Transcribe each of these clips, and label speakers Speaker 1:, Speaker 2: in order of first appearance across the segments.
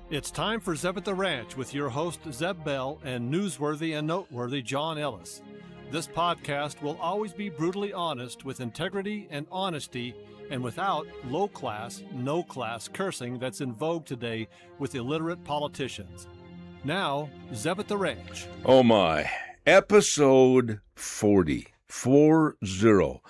Speaker 1: It's time for Zeb at the Ranch with your host Zeb Bell and newsworthy and noteworthy John Ellis. This podcast will always be brutally honest with integrity and honesty and without low-class, no-class cursing that's in vogue today with illiterate politicians. Now, Zeb at the Ranch.
Speaker 2: Oh my, episode 40, 40.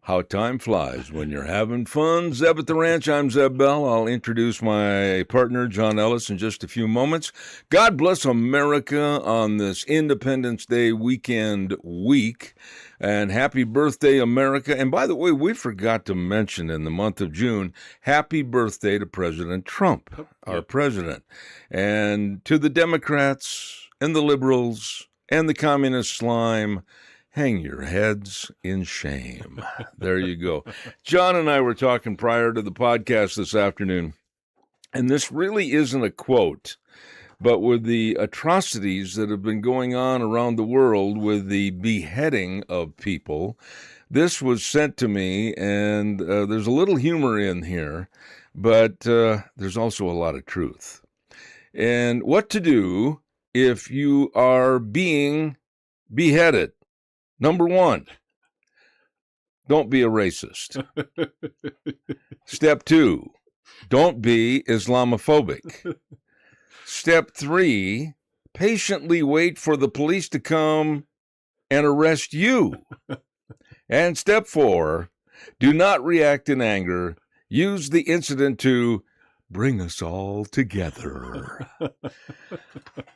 Speaker 2: How time flies when you're having fun. Zeb at the Ranch, I'm Zeb Bell. I'll introduce my partner, John Ellis, in just a few moments. God bless America on this Independence Day weekend week. And happy birthday, America. And by the way, we forgot to mention in the month of June, happy birthday to President Trump, our president. And to the Democrats and the liberals and the communist slime, hang your heads in shame. There you go. John and I were talking prior to the podcast this afternoon, and this really isn't a quote, but with the atrocities that have been going on around the world with the beheading of people, this was sent to me, and there's a little humor in here, but there's also a lot of truth. And what to do if you are being beheaded. Number one, don't be a racist. Step two, don't be Islamophobic. Step three, patiently wait for the police to come and arrest you. And step four, do not react in anger. Use the incident to bring us all together.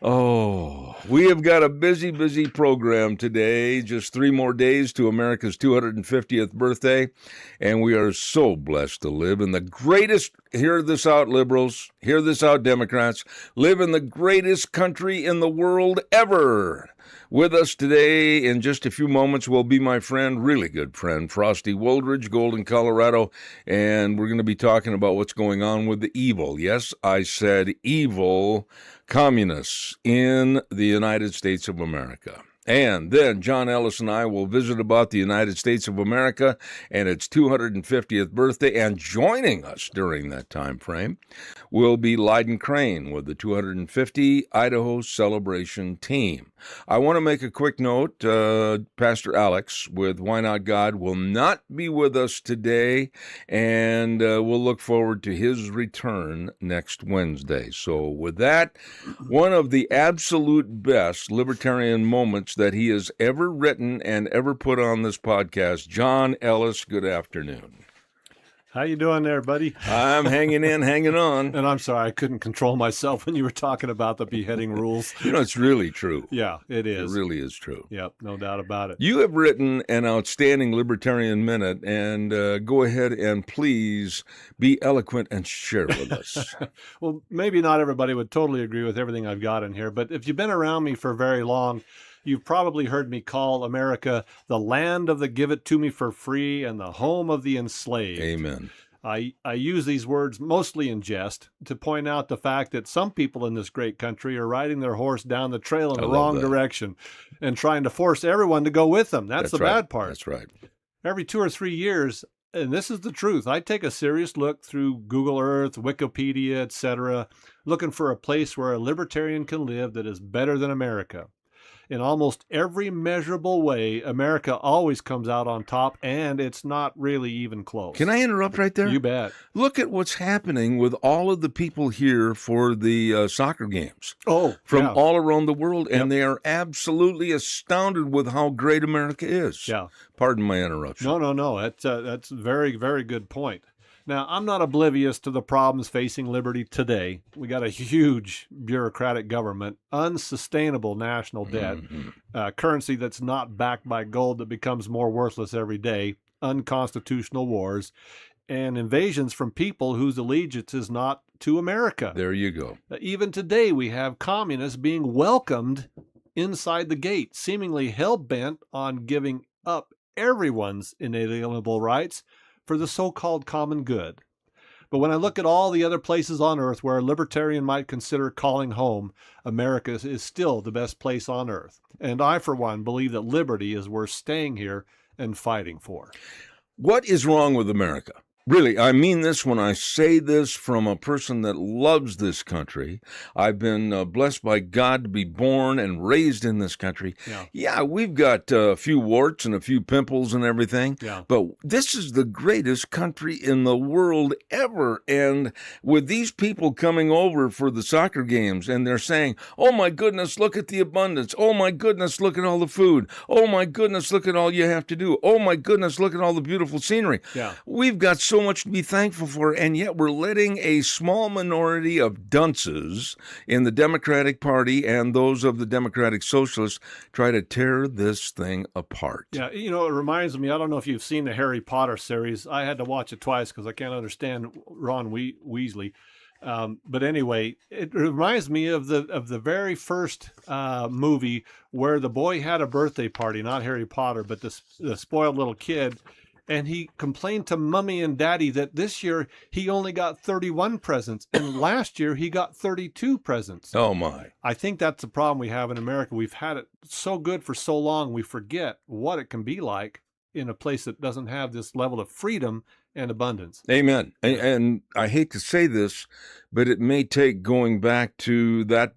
Speaker 2: Oh, we have got a busy, busy program today. Just 3 more days to America's 250th birthday. And we are so blessed to live in the greatest, hear this out, liberals, hear this out, Democrats, live in the greatest country in the world ever. With us today in just a few moments will be my friend, really good friend, Frosty Wooldridge, Golden, Colorado, and we're going to be talking about what's going on with the evil, yes, I said evil, communists in the United States of America. And then John Ellis and I will visit about the United States of America and its 250th birthday. And joining us during that time frame will be Lydon with the 250 Idaho Celebration Team. I want to make a quick note. Pastor Alex with Why Not God will not be with us today, and we'll look forward to his return next Wednesday. So with that, one of the absolute best libertarian moments that he has ever written and ever put on this podcast. John Ellis, good afternoon.
Speaker 1: How you doing there, buddy?
Speaker 2: I'm hanging in, hanging on.
Speaker 1: And I'm sorry, I couldn't control myself when you were talking about the beheading rules.
Speaker 2: You know, it's really true.
Speaker 1: Yeah, it is.
Speaker 2: It really is true.
Speaker 1: Yep, no doubt about it.
Speaker 2: You have written an outstanding libertarian minute, and go ahead and please be eloquent and share with us.
Speaker 1: Well, maybe not everybody would totally agree with everything I've got in here, but if you've been around me for very long, you've probably heard me call America the land of the give it to me for free and the home of the enslaved.
Speaker 2: Amen.
Speaker 1: I use these words mostly in jest to point out the fact that some people in this great country are riding their horse down the trail in the wrong direction and trying to force everyone to go with them. That's the bad part.
Speaker 2: That's right.
Speaker 1: Every 2 or 3 years, and this is the truth, I take a serious look through Google Earth, Wikipedia, etc., looking for a place where a libertarian can live that is better than America. In almost every measurable way, America always comes out on top, and it's not really even close.
Speaker 2: Can I interrupt right there?
Speaker 1: You bet.
Speaker 2: Look at what's happening with all of the people here for the soccer games.
Speaker 1: Oh,
Speaker 2: from
Speaker 1: yeah.
Speaker 2: all around the world, and they are absolutely astounded with how great America is.
Speaker 1: Yeah.
Speaker 2: Pardon my interruption.
Speaker 1: No. That's a very, very good point. Now, I'm not oblivious to the problems facing liberty today. We got a huge bureaucratic government, unsustainable national debt, currency that's not backed by gold that becomes more worthless every day, unconstitutional wars, and invasions from people whose allegiance is not to America.
Speaker 2: There you go.
Speaker 1: Even today, we have communists being welcomed inside the gate, seemingly hell-bent on giving up everyone's inalienable rights for the so-called common good. But when I look at all the other places on earth where a libertarian might consider calling home, America is still the best place on earth. And I, for one, believe that liberty is worth staying here and fighting for.
Speaker 2: What is wrong with America? Really, I mean this when I say this from a person that loves this country. I've been blessed by God to be born and raised in this country. Yeah, we've got a few warts and a few pimples and everything, but this is the greatest country in the world ever. And with these people coming over for the soccer games and they're saying, oh my goodness, look at the abundance. Oh my goodness, look at all the food. Oh my goodness, look at all you have to do. Oh my goodness, look at all the beautiful scenery. We've got so much to be thankful for, and yet we're letting a small minority of dunces in the Democratic Party and those of the Democratic Socialists try to tear this thing apart.
Speaker 1: Yeah, you know, it reminds me, I don't know if you've seen the Harry Potter series. I had to watch it twice because I can't understand Ron Weasley. But anyway, it reminds me of the very first movie where the boy had a birthday party, not Harry Potter, but the spoiled little kid. And he complained to Mommy and Daddy that this year he only got 31 presents, and last year he got 32 presents.
Speaker 2: Oh, my.
Speaker 1: I think that's the problem we have in America. We've had it so good for so long, we forget what it can be like in a place that doesn't have this level of freedom and abundance.
Speaker 2: Amen. And I hate to say this, but it may take going back to that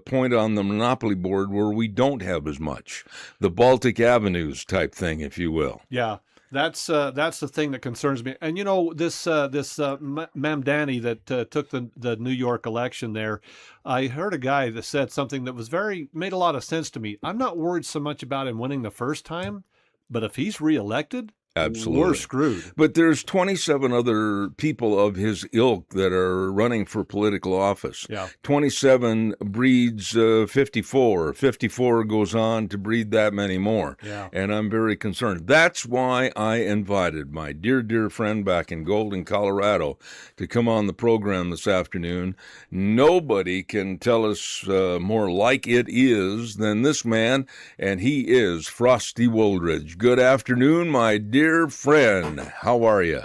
Speaker 2: point on the Monopoly board where we don't have as much. The Baltic Avenues type thing, if you will.
Speaker 1: Yeah. That's the thing that concerns me. And, you know, this Mamdani that took the New York election there, I heard a guy that said something that made a lot of sense to me. I'm not worried so much about him winning the first time, but if he's reelected,
Speaker 2: absolutely,
Speaker 1: we're screwed.
Speaker 2: But there's 27 other people of his ilk that are running for political office. 27 breeds 54. 54 goes on to breed that many more. And I'm very concerned. That's why I invited my dear friend back in Golden, Colorado, to come on the program this afternoon. Nobody can tell us more like it is than this man, and he is Frosty Wooldridge. Good afternoon, my dear friend. How are you?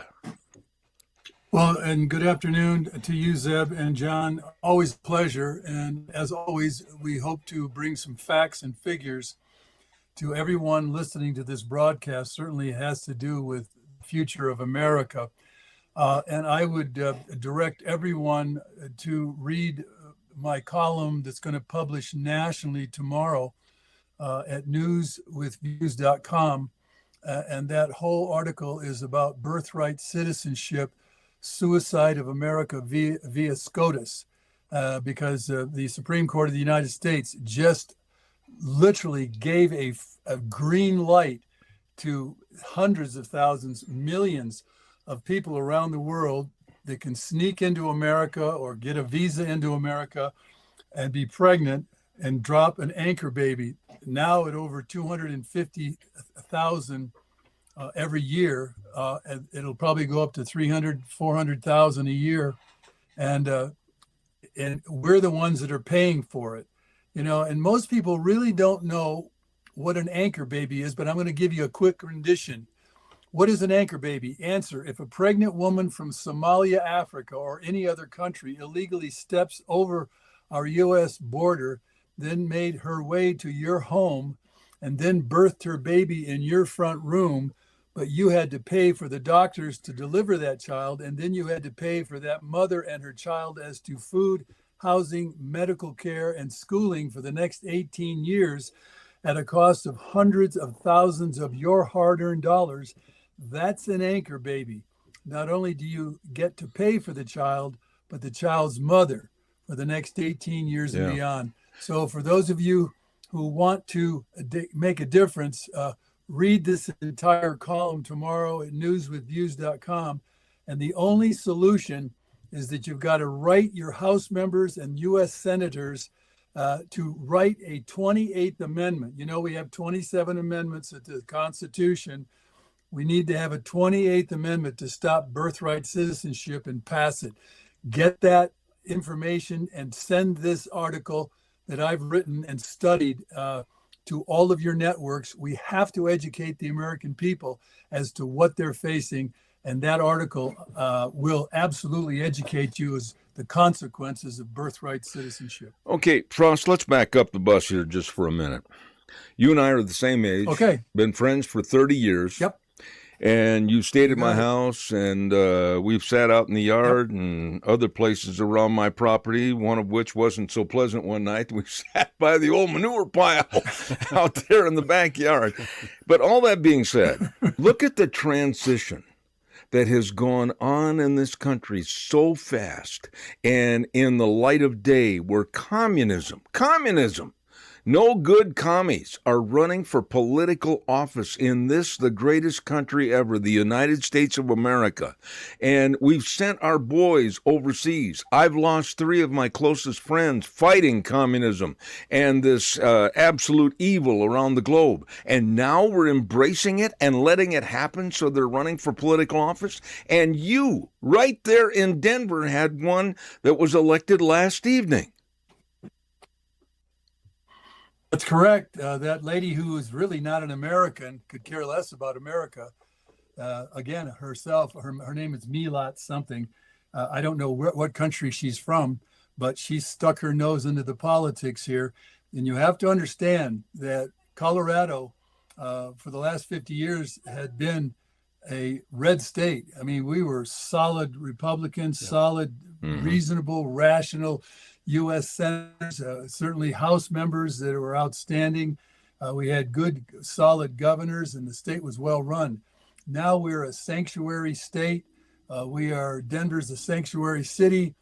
Speaker 3: Well, and good afternoon to you, Zeb and John. Always a pleasure. And as always, we hope to bring some facts and figures to everyone listening to this broadcast. Certainly has to do with the future of America. And I would direct everyone to read my column that's going to publish nationally tomorrow at newswithviews.com. And that whole article is about birthright citizenship, suicide of America via SCOTUS, because the Supreme Court of the United States just literally gave a green light to hundreds of thousands, millions of people around the world that can sneak into America or get a visa into America and be pregnant and drop an anchor baby. Now at over 250,000 every year, and it'll probably go up to 300, 400,000 a year, and we're the ones that are paying for it, you know. And most people really don't know what an anchor baby is, but I'm going to give you a quick rendition. What is an anchor baby? Answer: if a pregnant woman from Somalia, Africa, or any other country illegally steps over our U.S. border, then made her way to your home, and then birthed her baby in your front room, but you had to pay for the doctors to deliver that child, and then you had to pay for that mother and her child as to food, housing, medical care, and schooling for the next 18 years at a cost of hundreds of thousands of your hard-earned dollars. That's an anchor baby. Not only do you get to pay for the child, but the child's mother for the next 18 years and beyond. So for those of you who want to make a difference, read this entire column tomorrow at newswithviews.com. And the only solution is that you've got to write your House members and U.S. senators to write a 28th Amendment. You know, we have 27 amendments at the Constitution. We need to have a 28th Amendment to stop birthright citizenship and pass it. Get that information and send this article that I've written and studied to all of your networks. We have to educate the American people as to what they're facing, and that article will absolutely educate you as the consequences of birthright citizenship.
Speaker 2: Okay, Frost, let's back up the bus here just for a minute. You and I are the same age.
Speaker 3: Okay.
Speaker 2: Been friends for 30 years.
Speaker 3: Yep.
Speaker 2: And you stayed at my
Speaker 3: Right.
Speaker 2: house, and we've sat out in the yard and other places around my property, one of which wasn't so pleasant one night. We sat by the old manure pile out there in the backyard. But all that being said, look at the transition that has gone on in this country so fast and in the light of day where communism, no good commies are running for political office in this, the greatest country ever, the United States of America. And we've sent our boys overseas. I've lost 3 of my closest friends fighting communism and this absolute evil around the globe. And now we're embracing it and letting it happen, so they're running for political office. And you, right there in Denver, had one that was elected last evening.
Speaker 3: That's correct. That lady who is really not an American, could care less about America. Again, herself, her name is Milat something. I don't know what country she's from, but she stuck her nose into the politics here. And you have to understand that Colorado, for the last 50 years, had been a red state. I mean, we were solid Republicans, solid, reasonable, rational U.S. senators, certainly House members that were outstanding. We had good, solid governors, and the state was well run. Now we're a sanctuary state. Denver's a sanctuary city.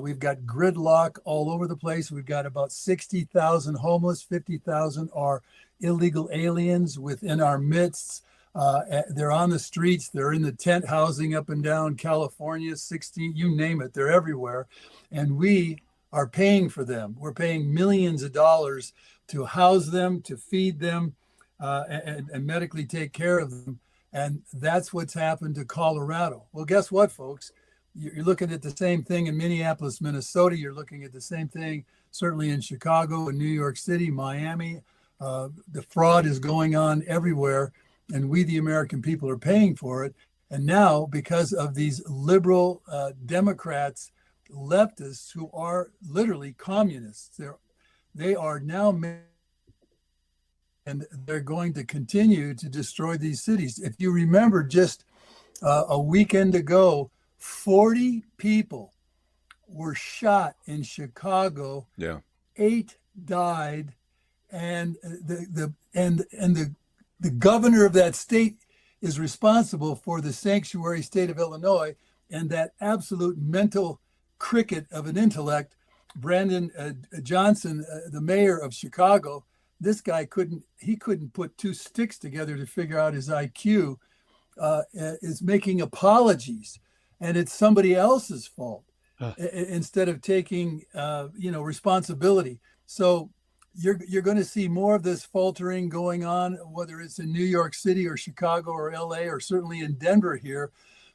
Speaker 3: We've got gridlock all over the place. We've got about 60,000 homeless, 50,000 are illegal aliens within our midst. They're on the streets. They're in the tent housing up and down California, 16, you name it, they're everywhere. And we are paying for them. We're paying millions of dollars to house them, to feed them, and medically take care of them. And that's what's happened to Colorado. Well, guess what, folks? You're looking at the same thing in Minneapolis, Minnesota. You're looking at the same thing certainly in Chicago and New York City, Miami. The fraud is going on everywhere, and we, the American people, are paying for it. And now, because of these liberal Democrats, leftists who are literally communists, they are now, and they're going to continue to destroy these cities. If you remember, just a weekend ago, 40 people were shot in Chicago.
Speaker 2: Yeah,
Speaker 3: 8 died, and the governor of that state is responsible for the sanctuary state of Illinois, and that absolute mental cricket of an intellect, Brandon Johnson, the mayor of Chicago. This guy couldn't put 2 sticks together to figure out his IQ, is making apologies, and it's somebody else's fault instead of taking responsibility. So you're going to see more of this faltering going on, whether it's in New York City or Chicago or LA or certainly in Denver here,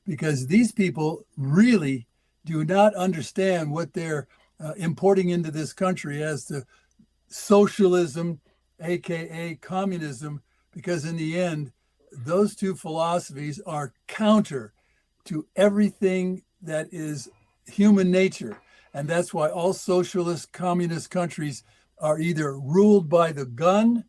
Speaker 3: because these people really do not understand what they're importing into this country as to socialism, aka communism, because in the end, those 2 philosophies are counter to everything that is human nature. And that's why all socialist, communist countries are either ruled by the gun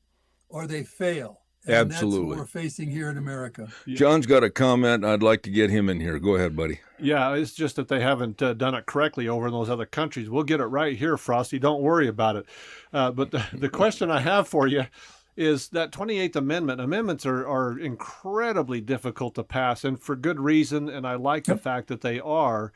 Speaker 3: or they fail. And
Speaker 2: absolutely.
Speaker 3: That's what we're facing here in America.
Speaker 2: John's got a comment. I'd like to get him in here. Go ahead, buddy.
Speaker 1: Yeah, it's just that they haven't done it correctly over in those other countries. We'll get it right here, Frosty. Don't worry about it. But the question I have for you is that 28th Amendment. Amendments are incredibly difficult to pass, and for good reason, and I like the fact that they are.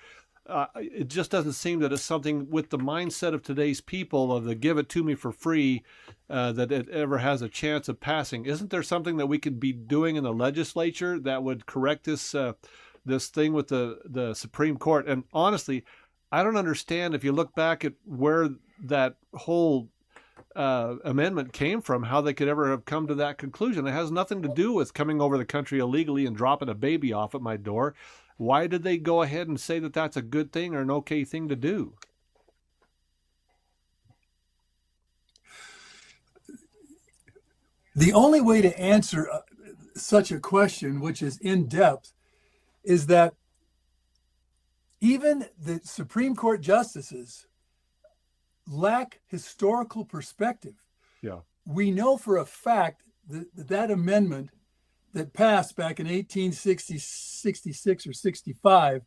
Speaker 1: It just doesn't seem that it's something with the mindset of today's people of the give it to me for free that it ever has a chance of passing. Isn't there something that we could be doing in the legislature that would correct this this thing with the Supreme Court? And honestly, I don't understand, if you look back at where that whole amendment came from, how they could ever have come to that conclusion. It has nothing to do with coming over the country illegally and dropping a baby off at my door. Why did they go ahead and say that that's a good thing or an okay thing to do?
Speaker 3: The only way to answer such a question, which is in depth, is that even the Supreme Court justices lack historical perspective.
Speaker 1: Yeah.
Speaker 3: We know for a fact that amendment that passed back in 1860, 66 or 65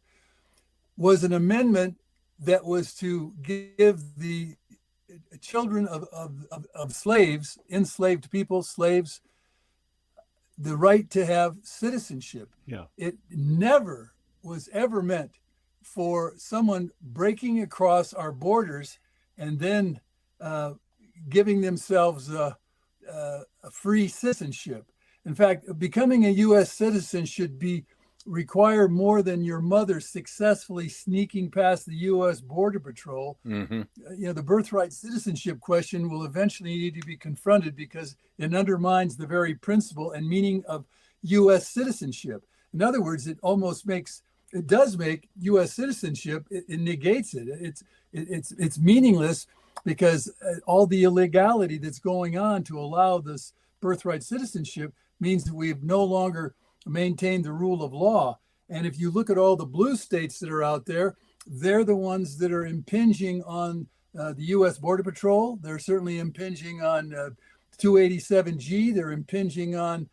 Speaker 3: was an amendment that was to give the children of slaves, enslaved people, slaves, the right to have citizenship.
Speaker 1: Yeah.
Speaker 3: It never was ever meant for someone breaking across our borders and then giving themselves a free citizenship. In fact, becoming a U.S. citizen should require more than your mother successfully sneaking past the U.S. Border Patrol.
Speaker 2: Mm-hmm.
Speaker 3: The birthright citizenship question will eventually need to be confronted because it undermines the very principle and meaning of U.S. citizenship. In other words, it does make U.S. citizenship. It negates it. It's meaningless because all the illegality that's going on to allow this birthright citizenship means that we've no longer maintained the rule of law. And if you look at all the blue states that are out there, they're the ones that are impinging on the U.S. Border Patrol. They're certainly impinging on 287G. They're impinging on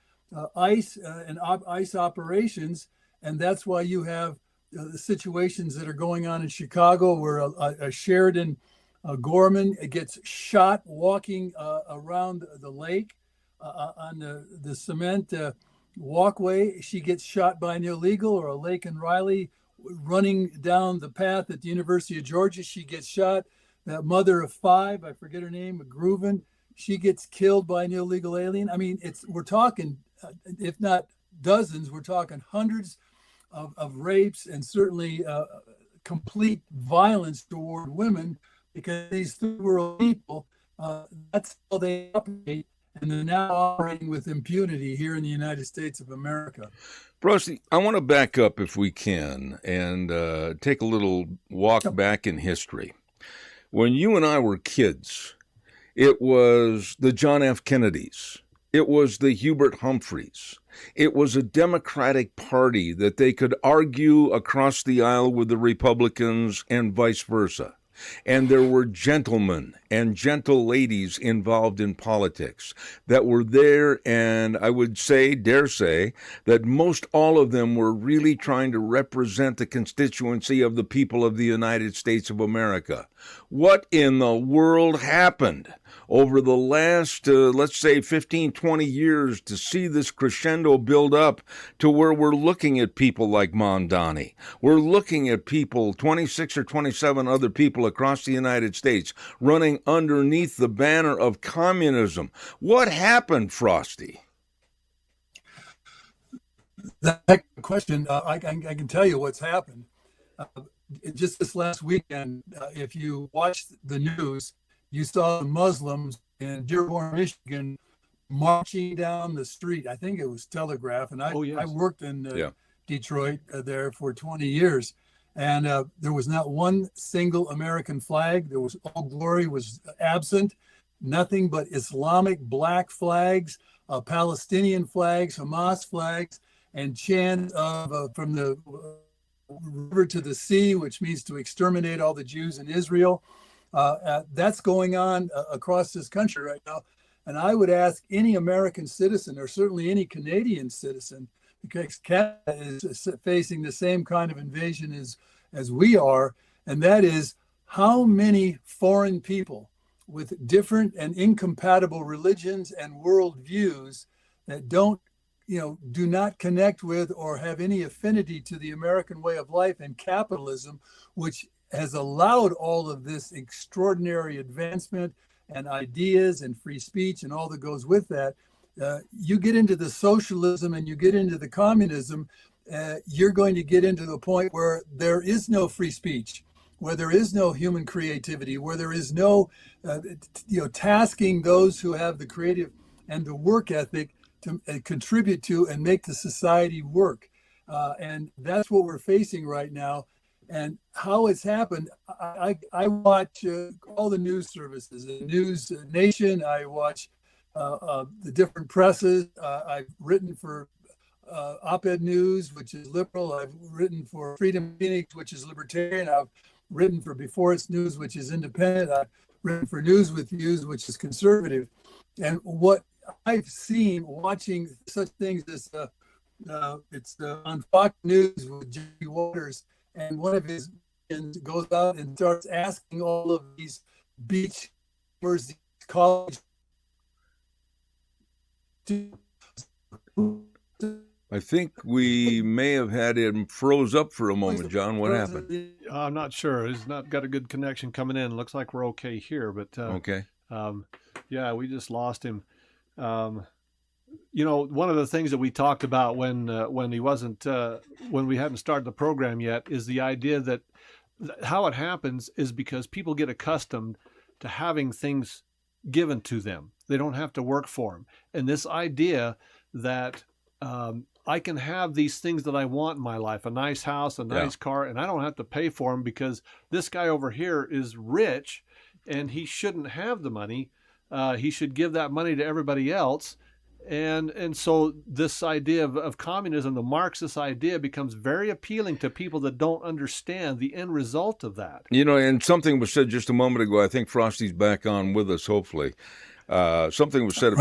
Speaker 3: ICE and ICE operations. And that's why you have the situations that are going on in Chicago where a Sheridan Gorman gets shot walking around the lake on the cement walkway. She gets shot by an illegal, or a Laken Riley running down the path at the University of Georgia. She gets shot. That mother of 5, I forget her name, McGruven, she gets killed by an illegal alien. I mean, we're talking, if not dozens, we're talking hundreds of rapes and certainly complete violence toward women because these third world people, that's how they operate. And they're now operating with impunity here in the United States of America.
Speaker 2: Frosty, I want to back up if we can and take a little walk back in history. When you and I were kids, it was the John F. Kennedys. It was the Hubert Humphreys. It was a Democratic Party that they could argue across the aisle with the Republicans and vice versa. And there were gentlemen and gentle ladies involved in politics that were there, and I would dare say, that most all of them were really trying to represent the constituency of the people of the United States of America. What in the world happened over the last, let's say, 15, 20 years to see this crescendo build up to where we're looking at people like Mondani? We're looking at people, 26 or 27 other people across the United States, running underneath the banner of communism. What happened, Frosty?
Speaker 3: That question, I can tell you what's happened. Just this last weekend, if you watched the news, you saw the Muslims in Dearborn, Michigan, marching down the street. I think it was Telegraph, and I worked in Detroit there for 20 years, and there was not one single American flag. There was All Glory was absent, nothing but Islamic black flags, Palestinian flags, Hamas flags, and chants from the river to the sea, which means to exterminate all the Jews in Israel. That's going on across this country right now. And I would ask any American citizen, or certainly any Canadian citizen, because Canada is facing the same kind of invasion as we are, and that is how many foreign people with different and incompatible religions and worldviews that do not connect with or have any affinity to the American way of life and capitalism, which has allowed all of this extraordinary advancement and ideas and free speech and all that goes with that. You get into the socialism and you get into the communism, you're going to get into the point where there is no free speech, where there is no human creativity, where there is no tasking those who have the creative and the work ethic to contribute to and make the society work. And that's what we're facing right now. And how it's happened, I watch all the news services, the News Nation. I watch the different presses. I've written for Op-Ed News, which is liberal. I've written for Freedom Phoenix, which is libertarian. I've written for Before It's News, which is independent. I've written for News with Views, which is conservative. And what I've seen watching such things as it's on Fox News with Jimmy Waters, and one of his goes out and starts asking all of these beach college.
Speaker 2: I think we may have had him froze up for a moment, John. What happened?
Speaker 1: I'm not sure. He's not got a good connection coming in. Looks like we're okay here, but
Speaker 2: Okay.
Speaker 1: Yeah, we just lost him. One of the things that we talked about when he wasn't when we hadn't started the program yet is the idea that how it happens is because people get accustomed to having things given to them. They don't have to work for them. And this idea that I can have these things that I want in my life, a nice house, a nice car, and I don't have to pay for them because this guy over here is rich and he shouldn't have the money. He should give that money to everybody else. And so this idea of communism, the Marxist idea, becomes very appealing to people that don't understand the end result of that.
Speaker 2: And something was said just a moment ago. I think Frosty's back on with us, hopefully. Something was said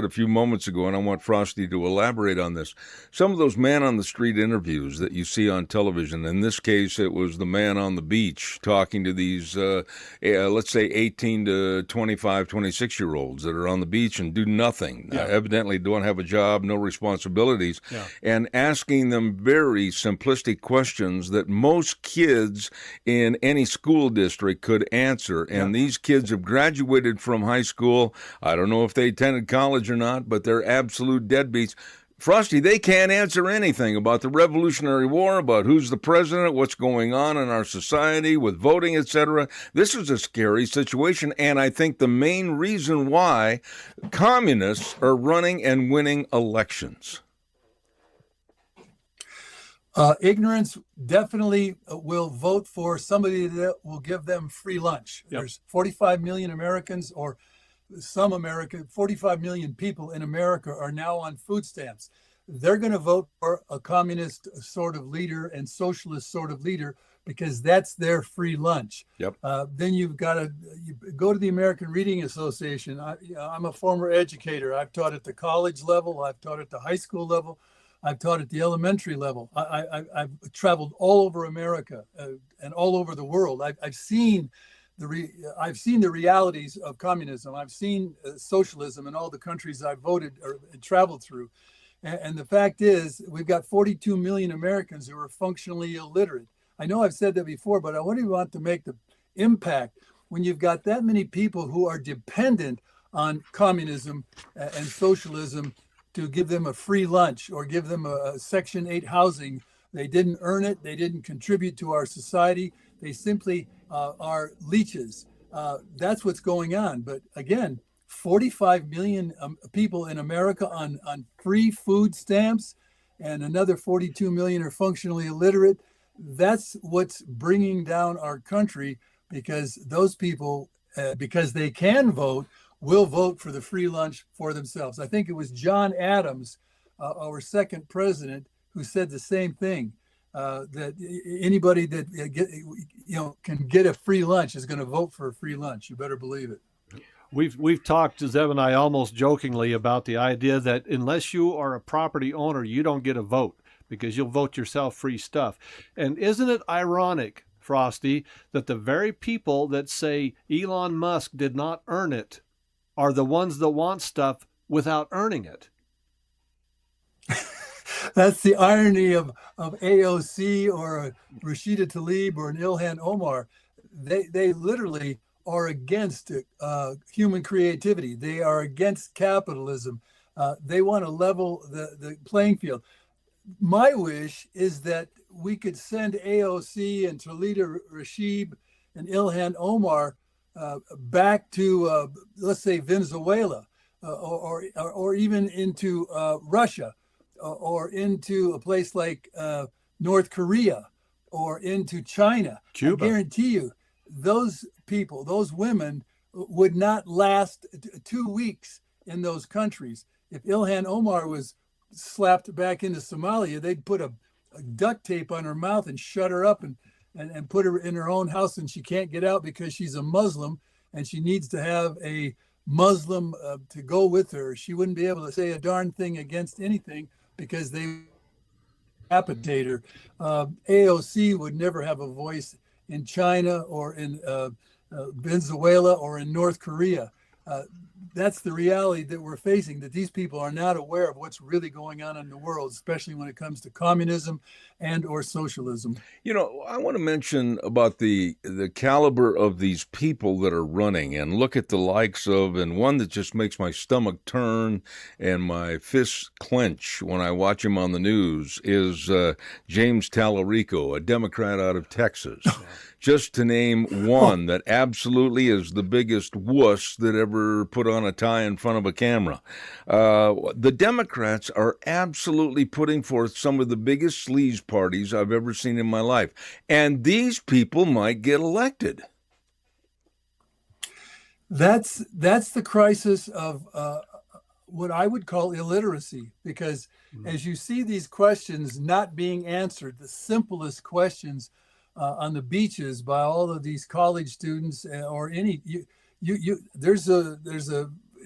Speaker 2: a few moments ago, and I want Frosty to elaborate on this. Some of those man-on-the-street interviews that you see on television, in this case, it was the man on the beach talking to these, let's say, 18 to 25, 26-year-olds that are on the beach and do nothing, evidently don't have a job, no responsibilities, and asking them very simplistic questions that most kids in any school district could answer. And these kids have graduated from high school. I don't know if they attended college or not, but they're absolute deadbeats. Frosty, they can't answer anything about the Revolutionary War, about who's the president, what's going on in our society with voting, etc. This is a scary situation, and I think the main reason why communists are running and winning elections.
Speaker 3: Ignorance definitely will vote for somebody that will give them free lunch. There's 45 million Americans, or 45 million people in America are now on food stamps. They're going to vote for a communist sort of leader and socialist sort of leader because that's their free lunch. Then you've got to go to the American Reading Association. I'm a former educator. I've taught at the college level. I've taught at the high school level. I've taught at the elementary level. I've traveled all over America and all over the world. I've seen the realities of communism. I've seen socialism in all the countries I've voted or traveled through. And the fact is, we've got 42 million Americans who are functionally illiterate. I know I've said that before, but I wouldn't want to make the impact when you've got that many people who are dependent on communism and socialism to give them a free lunch or give them a Section 8 housing. They didn't earn it. They didn't contribute to our society. They simply are leeches. That's what's going on. But again, 45 million people in America on free food stamps, and another 42 million are functionally illiterate. That's what's bringing down our country, because those people, because they can vote, will vote for the free lunch for themselves. I think it was John Adams, our second president, who said the same thing. That anybody that can get a free lunch is going to vote for a free lunch. You better believe it.
Speaker 1: We've talked, Zev and I, almost jokingly about the idea that unless you are a property owner, you don't get a vote because you'll vote yourself free stuff. And isn't it ironic, Frosty, that the very people that say Elon Musk did not earn it are the ones that want stuff without earning it?
Speaker 3: That's the irony of AOC or Rashida Tlaib or an Ilhan Omar. They literally are against human creativity. They are against capitalism. They want to level the playing field. My wish is that we could send AOC and Tlaib Rashid and Ilhan Omar back to, let's say, Venezuela, or even into Russia, or into a place like North Korea, or into China.
Speaker 1: Cuba.
Speaker 3: I guarantee you, those people, those women, would not last 2 weeks in those countries. If Ilhan Omar was slapped back into Somalia, they'd put a duct tape on her mouth and shut her up and put her in her own house, and she can't get out because she's a Muslim and she needs to have a Muslim to go with her. She wouldn't be able to say a darn thing against anything because they decapitate her. AOC would never have a voice in China or in Venezuela or in North Korea. That's the reality that we're facing, that these people are not aware of what's really going on in the world, especially when it comes to communism and or socialism.
Speaker 2: You know, I want to mention about the caliber of these people that are running, and look at the likes of, and one that just makes my stomach turn and my fists clench when I watch him on the news is James Tallarico, a Democrat out of Texas. Just to name one that absolutely is the biggest wuss that ever put on a tie in front of a camera. The Democrats are absolutely putting forth some of the biggest sleaze parties I've ever seen in my life. And these people might get elected.
Speaker 3: That's the crisis of what I would call illiteracy, because as you see these questions not being answered, the simplest questions on the beaches by all of these college students or any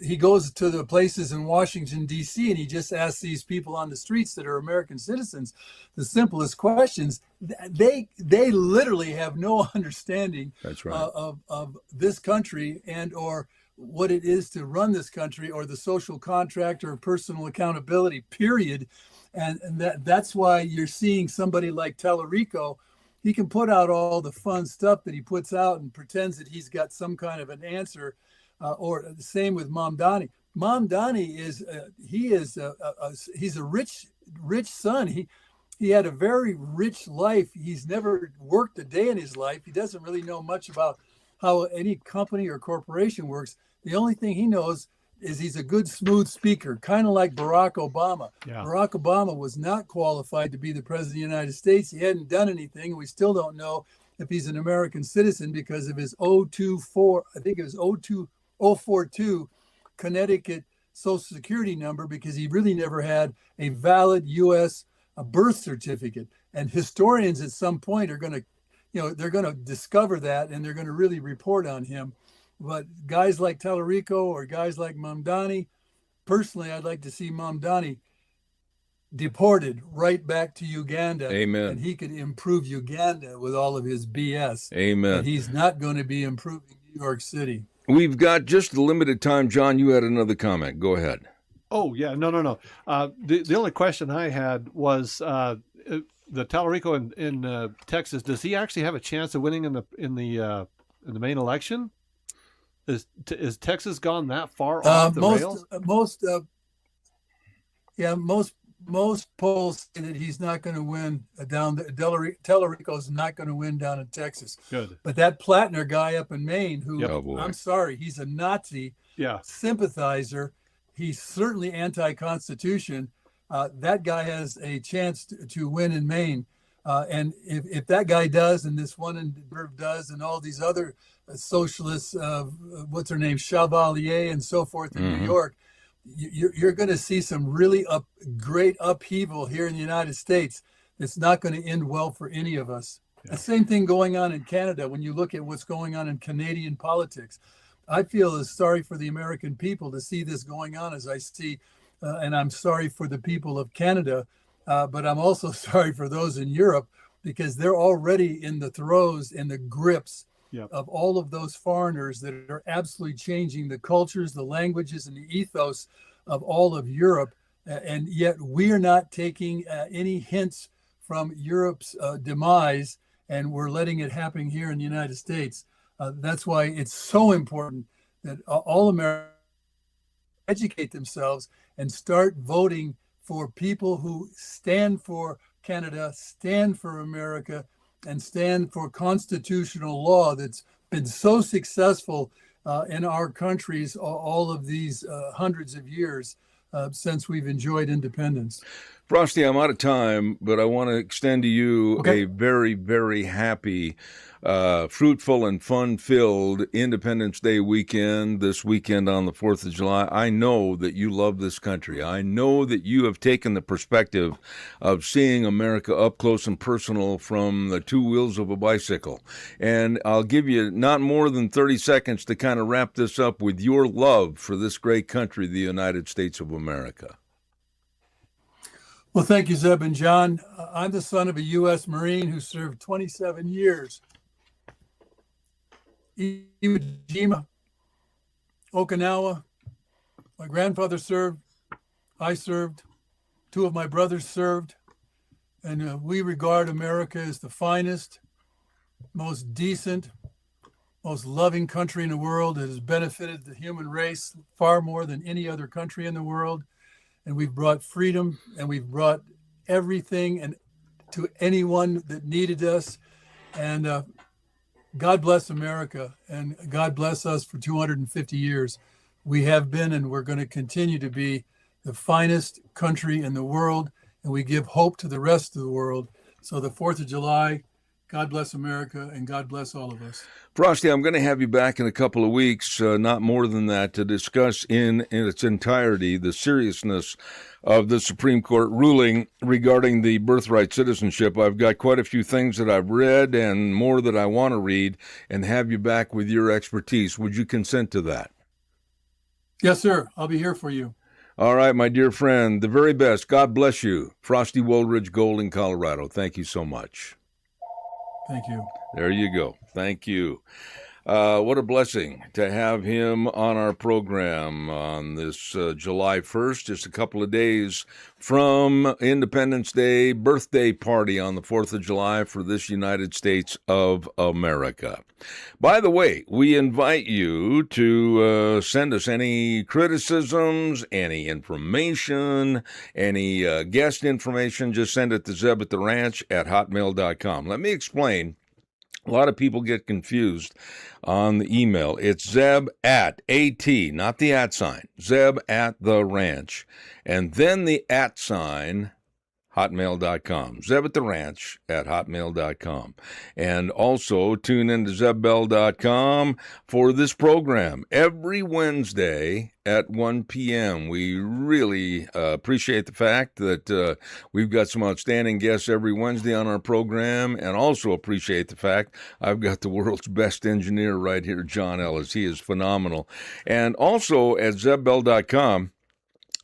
Speaker 3: he goes to the places in Washington D.C. and he just asks these people on the streets that are American citizens the simplest questions. They literally have no understanding
Speaker 2: That's right.
Speaker 3: of this country and or what it is to run this country or the social contract or personal accountability, period. And that's why you're seeing somebody like Tallarico. He can put out all the fun stuff that he puts out and pretends that he's got some kind of an answer, or the same with Mamdani. Mamdani he's a rich son. He had a very rich life. He's never worked a day in his life. He doesn't really know much about how any company or corporation works. The only thing he knows is he's a good, smooth speaker, kind of like Barack Obama. Yeah. Barack Obama was not qualified to be the president of the United States. He hadn't done anything. We still don't know if he's an American citizen because of his 042 Connecticut Social Security number, because he really never had a valid U.S. birth certificate. And historians at some point are going to, they're going to discover that and they're going to really report on him. But guys like Tallarico or guys like Mamdani, personally, I'd like to see Mamdani deported right back to Uganda.
Speaker 2: Amen.
Speaker 3: And he could improve Uganda with all of his BS.
Speaker 2: Amen.
Speaker 3: But he's not going to be improving New York City.
Speaker 2: We've got just a limited time. John, you had another comment. Go ahead.
Speaker 1: Oh, yeah. No. The only question I had was the Tallarico in Texas. Does he actually have a chance of winning in the main election? Is Texas gone that far off the rails?
Speaker 3: Most polls say that he's not going to win down. Tallarico's not going to win down in Texas.
Speaker 1: Good.
Speaker 3: But that Plattner guy up in Maine, who
Speaker 2: I'm
Speaker 3: sorry, he's a Nazi sympathizer. He's certainly anti-Constitution. That guy has a chance to win in Maine. And if that guy does, and this one in Burb does, and all these other socialists, what's her name, Chevalier and so forth in New York, you're going to see some really great upheaval here in the United States. It's not going to end well for any of us. Yeah. The same thing going on in Canada. When you look at what's going on in Canadian politics, I feel as sorry for the American people to see this going on as I see, and I'm sorry for the people of Canada, but I'm also sorry for those in Europe, because they're already in the throes and the grips of all of those foreigners that are absolutely changing the cultures, the languages, and the ethos of all of Europe. And yet we're not taking any hints from Europe's demise, and we're letting it happen here in the United States. That's why it's so important that all Americans educate themselves and start voting for people who stand for Canada, stand for America, and stand for constitutional law that's been so successful in our countries all of these hundreds of years since we've enjoyed independence.
Speaker 2: Frosty, I'm out of time, but I want to extend to you
Speaker 3: Okay.
Speaker 2: a very, very happy, fruitful, and fun-filled Independence Day weekend, this weekend on the 4th of July. I know that you love this country. I know that you have taken the perspective of seeing America up close and personal from the two wheels of a bicycle. And I'll give you not more than 30 seconds to kind of wrap this up with your love for this great country, the United States of America.
Speaker 3: Well, thank you, Zeb and John. I'm the son of a U.S. Marine who served 27 years. Iwo Jima, Okinawa. My grandfather served. I served. Two of my brothers served. And we regard America as the finest, most decent, most loving country in the world. It has benefited the human race far more than any other country in the world. And we've brought freedom, and we've brought everything and to anyone that needed us. And God bless America, and God bless us for 250 years. We have been, and we're going to continue to be, the finest country in the world, and we give hope to the rest of the world. So the 4th of July, God bless America, and God bless all of us.
Speaker 2: Frosty, I'm going to have you back in a couple of weeks, not more than that, to discuss in its entirety the seriousness of the Supreme Court ruling regarding the birthright citizenship. I've got quite a few things that I've read and more that I want to read, and have you back with your expertise. Would you consent to that?
Speaker 3: Yes, sir. I'll be here for you.
Speaker 2: All right, my dear friend, the very best. God bless you. Frosty Wooldridge, Golden, Colorado. Thank you so much.
Speaker 3: Thank you.
Speaker 2: There you go. Thank you. What a blessing to have him on our program on this July 1st, just a couple of days from Independence Day birthday party on the 4th of July for this United States of America. By the way, we invite you to send us any criticisms, any information, any guest information. Just send it to zebattheranch@hotmail.com. Let me explain. A lot of people get confused on the email. It's Zeb at AT, not the @ sign, Zeb at the ranch, and then the @ sign, hotmail.com. Zeb at the ranch at hotmail.com. And also tune into zebbell.com for this program every Wednesday at 1 p.m. We really appreciate the fact that we've got some outstanding guests every Wednesday on our program, and also appreciate the fact I've got the world's best engineer right here, John Ellis. He is phenomenal. And also at zebbell.com,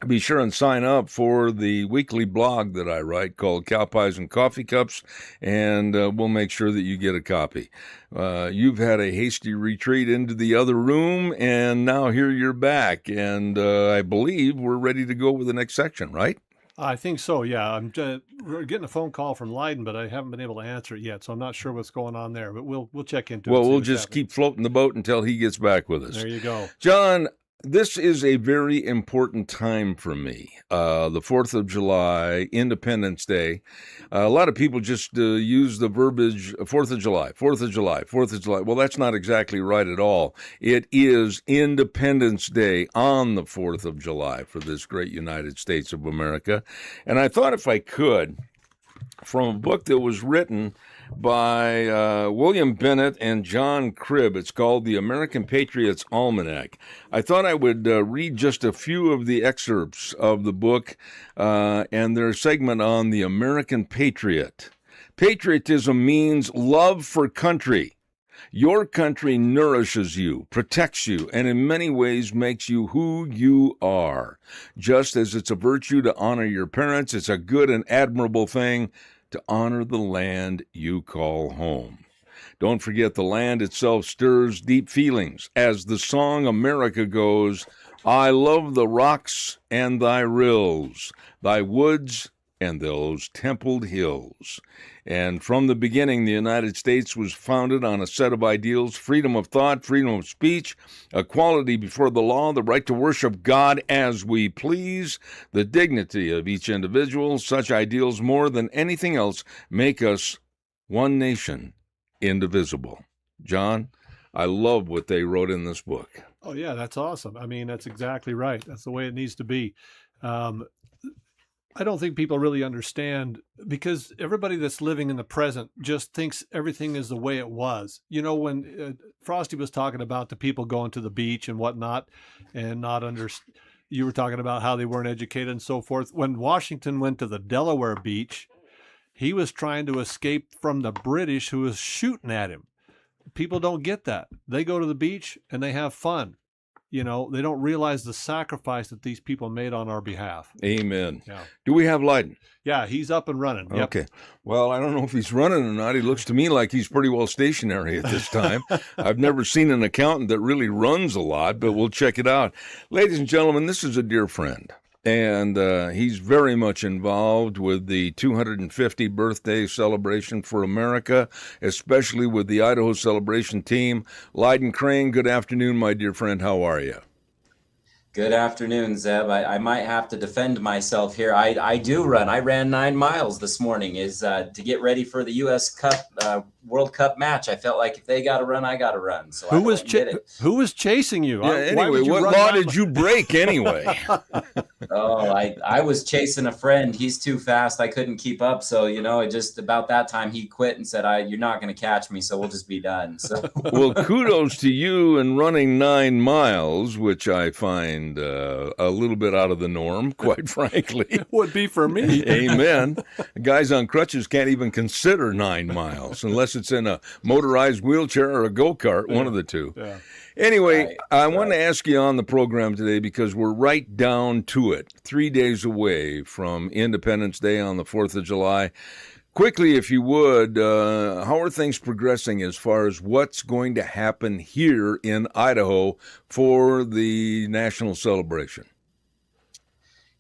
Speaker 2: be sure and sign up for the weekly blog that I write called Cow Pies and Coffee Cups, and we'll make sure that you get a copy. You've had a hasty retreat into the other room, and now here you're back, and I believe we're ready to go with the next section, right?
Speaker 1: I think so, yeah. We're getting a phone call from Lydon, but I haven't been able to answer it yet, so I'm not sure what's going on there, but we'll check into it.
Speaker 2: Well, we'll just keep floating the boat until he gets back with us.
Speaker 1: There you go.
Speaker 2: John, this is a very important time for me. The 4th of July, Independence Day. A lot of people just use the verbiage 4th of July, 4th of July, 4th of July. Well, that's not exactly right at all. It is Independence Day on the 4th of July for this great United States of America. And I thought if I could, from a book that was written by William Bennett and John Cribb. It's called The American Patriot's Almanac. I thought I would read just a few of the excerpts of the book and their segment on the American Patriot. Patriotism means love for country. Your country nourishes you, protects you, and in many ways makes you who you are. Just as it's a virtue to honor your parents, it's a good and admirable thing to honor the land you call home. Don't forget, the land itself stirs deep feelings. As the song America goes, I love the rocks and thy rills, thy woods and those templed hills. And from the beginning, the United States was founded on a set of ideals: freedom of thought, freedom of speech, equality before the law, the right to worship God as we please, the dignity of each individual. Such ideals, more than anything else, make us one nation, indivisible. John, I love what they wrote in this book.
Speaker 1: Oh, yeah, that's awesome. I mean, that's exactly right. That's the way it needs to be. I don't think people really understand, because everybody that's living in the present just thinks everything is the way it was. When Frosty was talking about the people going to the beach and whatnot, and not under, you were talking about how they weren't educated and so forth. When Washington went to the Delaware beach, he was trying to escape from the British who was shooting at him. People don't get that. They go to the beach and they have fun. They don't realize the sacrifice that these people made on our behalf.
Speaker 2: Amen.
Speaker 1: Yeah.
Speaker 2: Do we have Lydon?
Speaker 1: Yeah, he's up and running. Yep.
Speaker 2: Okay. Well, I don't know if he's running or not. He looks to me like he's pretty well stationary at this time. I've never seen an accountant that really runs a lot, but we'll check it out. Ladies and gentlemen, this is a dear friend. And he's very much involved with the 250 birthday celebration for America, especially with the Idaho celebration team. Lydon Crane, good afternoon, my dear friend. How are you?
Speaker 4: Good afternoon, Zeb. I might have to defend myself here. I do run. I ran 9 miles this morning to get ready for the U.S. Cup World Cup match. I felt like if they got to run, I got to run. So
Speaker 1: who was chasing you?
Speaker 2: Yeah, anyway, what law did you break anyway?
Speaker 4: I was chasing a friend. He's too fast. I couldn't keep up. So, just about that time he quit and said, you're not going to catch me. So we'll just be done. So
Speaker 2: well, kudos to you in running 9 miles, which I find a little bit out of the norm, quite frankly.
Speaker 1: It would be for me.
Speaker 2: Amen. Guys on crutches can't even consider 9 miles unless it's in a motorized wheelchair or a go-kart, one of the two.
Speaker 1: Yeah.
Speaker 2: Anyway,
Speaker 4: Right.
Speaker 2: I want to ask you on the program today because we're right down to it, 3 days away from Independence Day on the 4th of July. Quickly, if you would, how are things progressing as far as what's going to happen here in Idaho for the national celebration?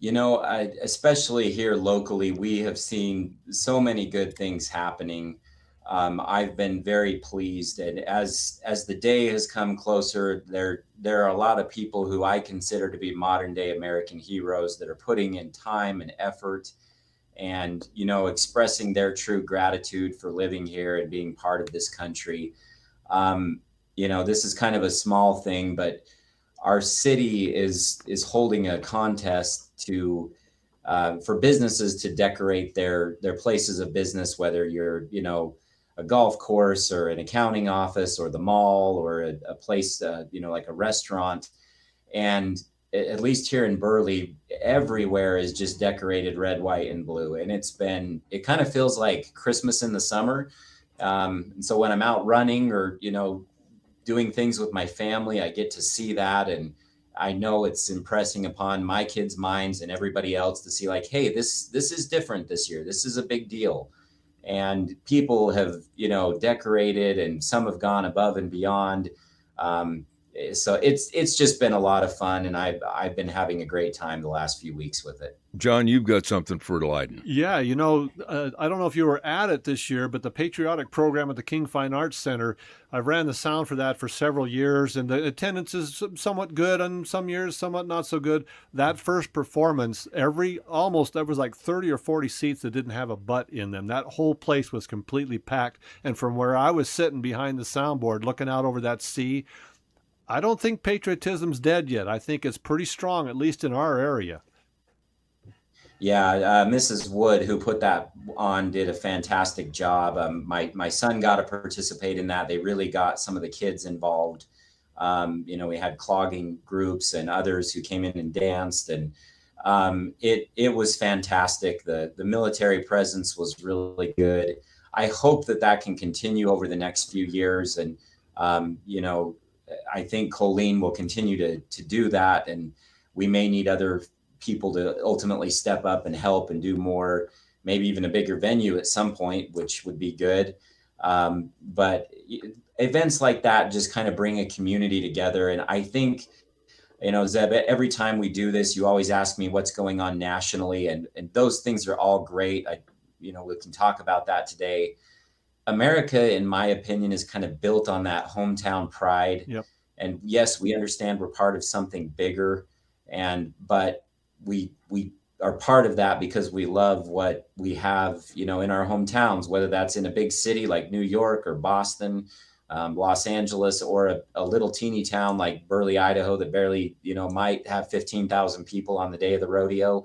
Speaker 4: Especially here locally, we have seen so many good things happening. I've been very pleased, and as the day has come closer, there are a lot of people who I consider to be modern day American heroes that are putting in time and effort, and expressing their true gratitude for living here and being part of this country. This is kind of a small thing, but our city is holding a contest to for businesses to decorate their places of business, whether you're a golf course or an accounting office or the mall or a place like a restaurant. And at least here in Burley, everywhere is just decorated red, white, and blue. And it kind of feels like Christmas in the summer. And so when I'm out running or, doing things with my family, I get to see that. And I know it's impressing upon my kids' minds and everybody else to see like, hey, this is different this year. This is a big deal. And people have, decorated, and some have gone above and beyond. So it's just been a lot of fun, and I've been having a great time the last few weeks with it.
Speaker 2: John, you've got something for Lydon.
Speaker 1: Yeah, I don't know if you were at it this year, but the patriotic program at the King Fine Arts Center, I ran the sound for that for several years, and the attendance is somewhat good, and some years somewhat not so good. That first performance, there was like 30 or 40 seats that didn't have a butt in them. That whole place was completely packed, and from where I was sitting behind the soundboard, looking out over that sea, I don't think patriotism's dead yet. I think it's pretty strong, at least in our area.
Speaker 4: Yeah, Mrs. Wood, who put that on, did a fantastic job. My son got to participate in that. They really got some of the kids involved. We had clogging groups and others who came in and danced, and it was fantastic. The military presence was really good. I hope that can continue over the next few years, and I think Colleen will continue to do that, and we may need other people to ultimately step up and help and do more, maybe even a bigger venue at some point, which would be good. But events like that just kind of bring a community together. And I think, Zeb, every time we do this, you always ask me what's going on nationally, and those things are all great. We can talk about that today. America, in my opinion, is kind of built on that hometown pride.
Speaker 1: Yep.
Speaker 4: And yes, we understand we're part of something bigger, but we are part of that because we love what we have, in our hometowns, whether that's in a big city like New York or Boston, Los Angeles, or a little teeny town like Burley, Idaho, that barely, might have 15,000 people on the day of the rodeo.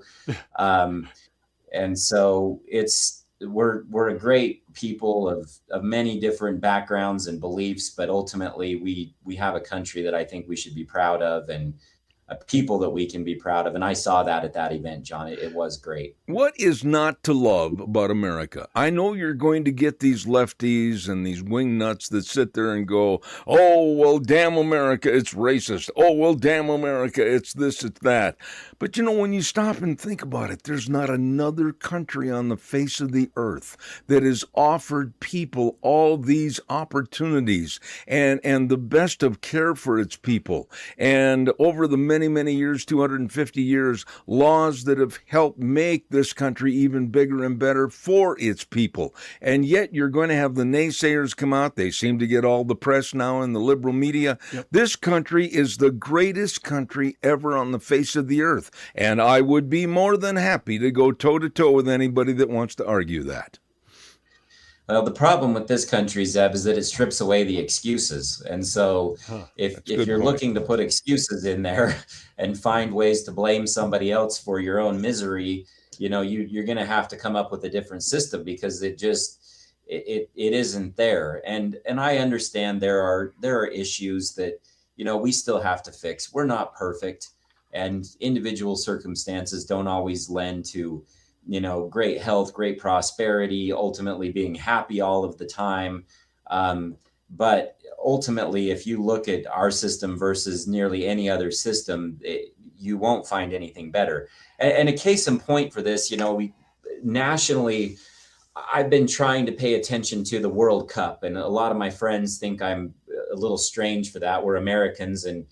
Speaker 4: And so we're a great people of many different backgrounds and beliefs, but ultimately we have a country that I think we should be proud of, and a people that we can be proud of. And I saw that at that event, John. It was great.
Speaker 2: What is not to love about America? I know you're going to get these lefties and these wingnuts that sit there and go, oh, well, damn America, it's racist. Oh, well, damn America, it's this, it's that. But when you stop and think about it, there's not another country on the face of the earth that has offered people all these opportunities and the best of care for its people. And over the many, many years, 250 years, laws that have helped make this country even bigger and better for its people. And yet you're going to have the naysayers come out. They seem to get all the press now in the liberal media.
Speaker 1: Yep.
Speaker 2: This country is the greatest country ever on the face of the earth. And I would be more than happy to go toe-to-toe with anybody that wants to argue that.
Speaker 4: Well, the problem with this country, Zeb, is that it strips away the excuses. And so if you're looking to put excuses in there and find ways to blame somebody else for your own misery, you're going to have to come up with a different system, because it isn't there. And I understand there are issues that, we still have to fix. We're not perfect, and individual circumstances don't always lend to great health, great prosperity, ultimately being happy all of the time. But ultimately, if you look at our system versus nearly any other system, you won't find anything better. And a case in point for this, we nationally, I've been trying to pay attention to the World Cup, and a lot of my friends think I'm a little strange for that. We're Americans, and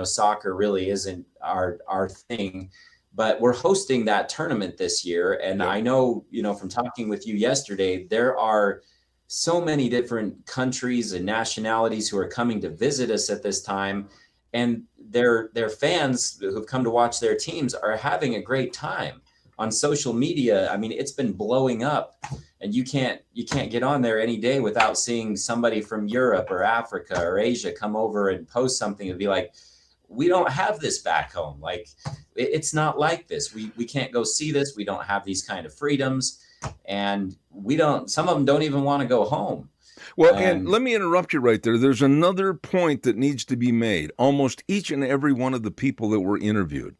Speaker 4: soccer really isn't our thing. But we're hosting that tournament this year. And I know, from talking with you yesterday, there are so many different countries and nationalities who are coming to visit us at this time. And their fans who've come to watch their teams are having a great time on social media. I mean, it's been blowing up, and you can't get on there any day without seeing somebody from Europe or Africa or Asia come over and post something and be like, we don't have this back home. Like, it's not like this. We can't go see this. We don't have these kind of freedoms, and some of them don't even want to go home.
Speaker 2: Well, and let me interrupt you right there. There's another point that needs to be made. Almost each and every one of the people that were interviewed,